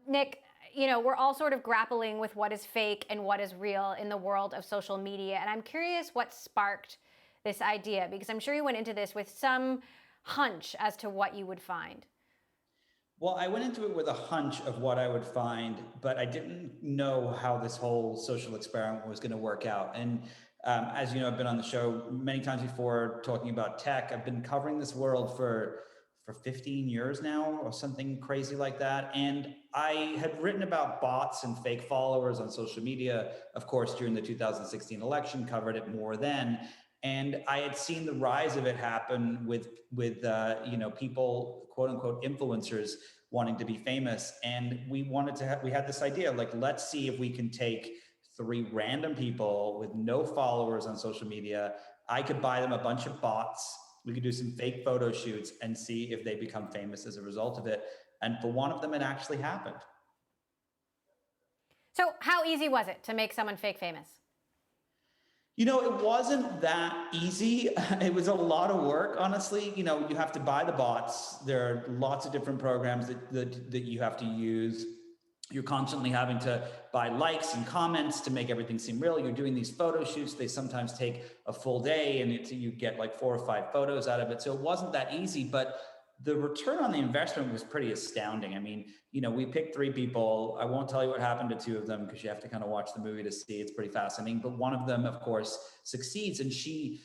Nick, we're all sort of grappling with what is fake and what is real in the world of social media. And I'm curious what sparked this idea, because I'm sure you went into this with some hunch as to what you would find. Well, I went into it with a hunch of what I would find, but I didn't know how this whole social experiment was going to work out. And as you know, I've been on the show many times before talking about tech. I've been covering this world for 15 years now, or something crazy like that. And I had written about bots and fake followers on social media, of course, during the 2016 election, covered it more then. And I had seen the rise of it happen with people, quote unquote, influencers wanting to be famous. And we had this idea, like, let's see if we can take three random people with no followers on social media. I could buy them a bunch of bots. We could do some fake photo shoots and see if they become famous as a result of it. And for one of them, it actually happened. So how easy was it to make someone fake famous? It wasn't that easy. It was a lot of work, honestly. You have to buy the bots. There are lots of different programs that you have to use. You're constantly having to buy likes and comments to make everything seem real. You're doing these photo shoots. They sometimes take a full day and you get like 4 or 5 photos out of it. So it wasn't that easy, but the return on the investment was pretty astounding. I mean, we picked 3 people. I won't tell you what happened to 2 of them because you have to kind of watch the movie to see. It's pretty fascinating. But one of them, of course, succeeds, and she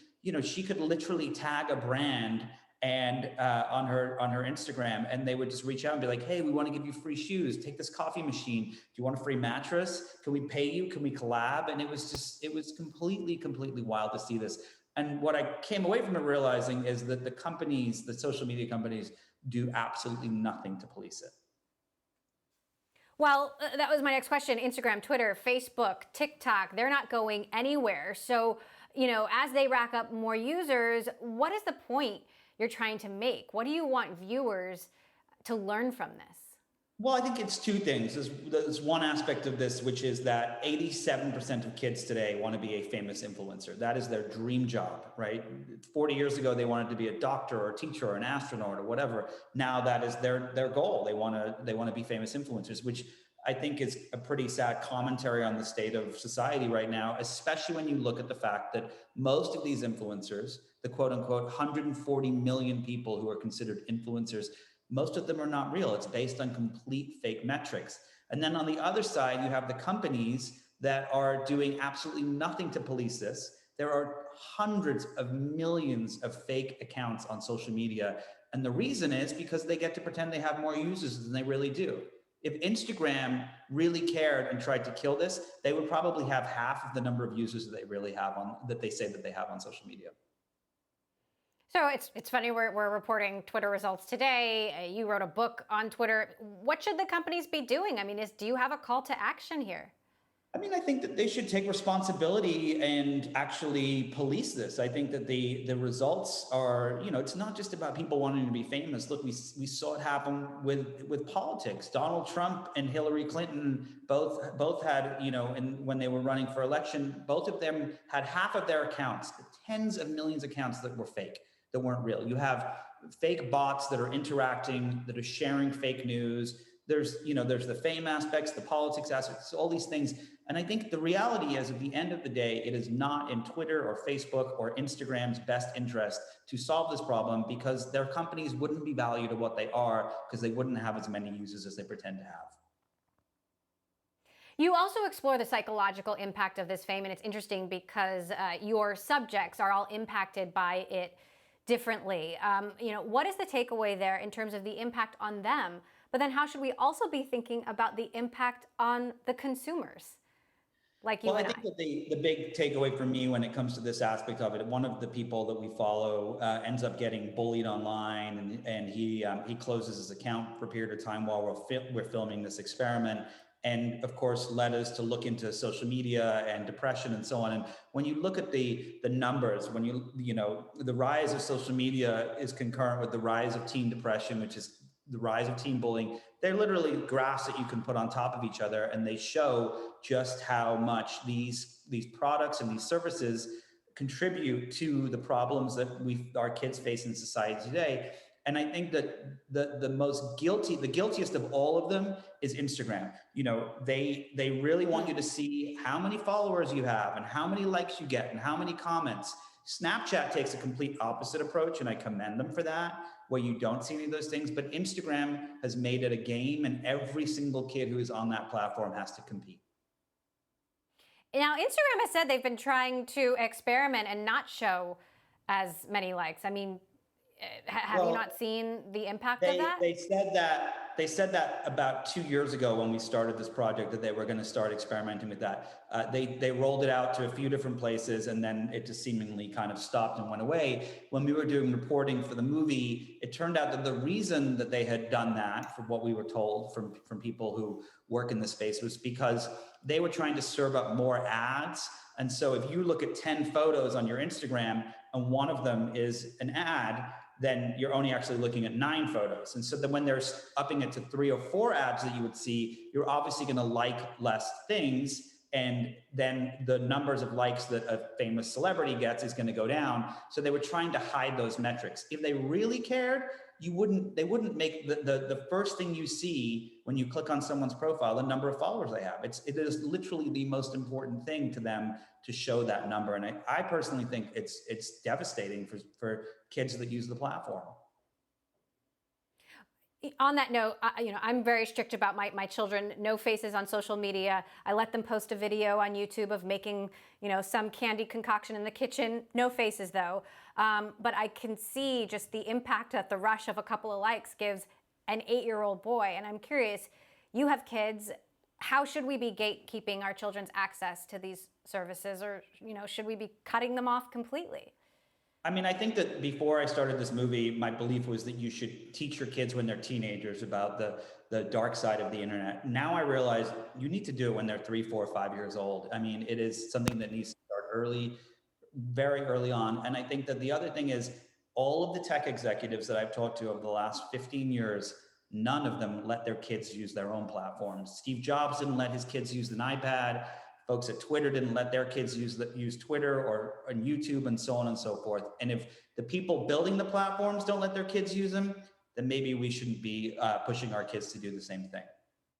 could literally tag a brand and on her Instagram, and they would just reach out and be like, "Hey, we want to give you free shoes. Take this coffee machine. Do you want a free mattress? Can we pay you? Can we collab?" And it was completely wild to see this. And what I came away from it realizing is that the social media companies, do absolutely nothing to police it. Well, that was my next question. Instagram, Twitter, Facebook, TikTok, they're not going anywhere. So, as they rack up more users, what is the point you're trying to make? What do you want viewers to learn from this? Well, I think it's 2 things. There's one aspect of this, which is that 87% of kids today want to be a famous influencer. That is their dream job, right? 40 years ago, they wanted to be a doctor or a teacher or an astronaut or whatever. Now that is their goal. They want to be famous influencers, which I think is a pretty sad commentary on the state of society right now, especially when you look at the fact that most of these influencers, the quote unquote 140 million people who are considered influencers, most of them are not real. It's based on complete fake metrics. And then on the other side, you have the companies that are doing absolutely nothing to police this. There are hundreds of millions of fake accounts on social media. And the reason is because they get to pretend they have more users than they really do. If Instagram really cared and tried to kill this, they would probably have half of the number of users that they say that they have on social media. So it's funny, we're reporting Twitter results today. You wrote a book on Twitter. What should the companies be doing? I mean, do you have a call to action here? I mean, I think that they should take responsibility and actually police this. I think that the results are, it's not just about people wanting to be famous. Look, we saw it happen with politics. Donald Trump and Hillary Clinton both had, and when they were running for election, both of them had half of their accounts, tens of millions of accounts that were fake, that weren't real. You have fake bots that are interacting, that are sharing fake news. There's the fame aspects, the politics aspects, all these things. And I think the reality is, at the end of the day, it is not in Twitter or Facebook or Instagram's best interest to solve this problem, because their companies wouldn't be valued at what they are, because they wouldn't have as many users as they pretend to have. You also explore the psychological impact of this fame, and it's interesting because your subjects are all impacted by it differently. What is the takeaway there in terms of the impact on them? But then how should we also be thinking about the impact on the consumers like you and I? Well, I think that the big takeaway for me when it comes to this aspect of it, one of the people that we follow ends up getting bullied online, and he closes his account for a period of time while we're filming this experiment. And of course, led us to look into social media and depression and so on. And when you look at the numbers, when the rise of social media is concurrent with the rise of teen depression, which is the rise of teen bullying. They're literally graphs that you can put on top of each other, and they show just how much these products and these services contribute to the problems that our kids face in society today. And I think that the guiltiest of all of them is Instagram. They really want you to see how many followers you have and how many likes you get and how many comments. Snapchat takes a complete opposite approach, and I commend them for that, where you don't see any of those things. But Instagram has made it a game, and every single kid who is on that platform has to compete. Now, Instagram has said they've been trying to experiment and not show as many likes. I mean, have you Well, not seen the impact of They that? they said that about 2 years ago when we started this project, that they were going to start experimenting with that. They rolled it out to a few different places, and then it just seemingly kind of stopped and went away. When we were doing reporting for the movie, it turned out that the reason that they had done that, from what we were told from people who work in the space, was because they were trying to serve up more ads. And so if you look at 10 photos on your Instagram and one of them is an ad, then you're only actually looking at 9 photos. And so then when they're upping it to 3 or 4 ads that you would see, you're obviously going to like less things. And then the numbers of likes that a famous celebrity gets is going to go down. So they were trying to hide those metrics. If they really cared, they wouldn't make the first thing you see when you click on someone's profile the number of followers they have. It is literally the most important thing to them to show that number. And I personally think it's devastating for kids that use the platform. On that note, I'm very strict about my children. No faces on social media. I let them post a video on YouTube of making, some candy concoction in the kitchen. No faces though. But I can see just the impact that the rush of a couple of likes gives an 8-year-old boy. And I'm curious, you have kids. How should we be gatekeeping our children's access to these services, or should we be cutting them off completely? I mean, I think that before I started this movie, my belief was that you should teach your kids when they're teenagers about the dark side of the internet. Now I realize you need to do it when they're 3, 4, 5 years old. I mean, it is something that needs to start early, very early on. And I think that the other thing is, all of the tech executives that I've talked to over the last 15 years, none of them let their kids use their own platforms. Steve Jobs didn't let his kids use an iPad. Folks at Twitter didn't let their kids use Twitter or on YouTube, and so on and so forth. And if the people building the platforms don't let their kids use them, then maybe we shouldn't be pushing our kids to do the same thing.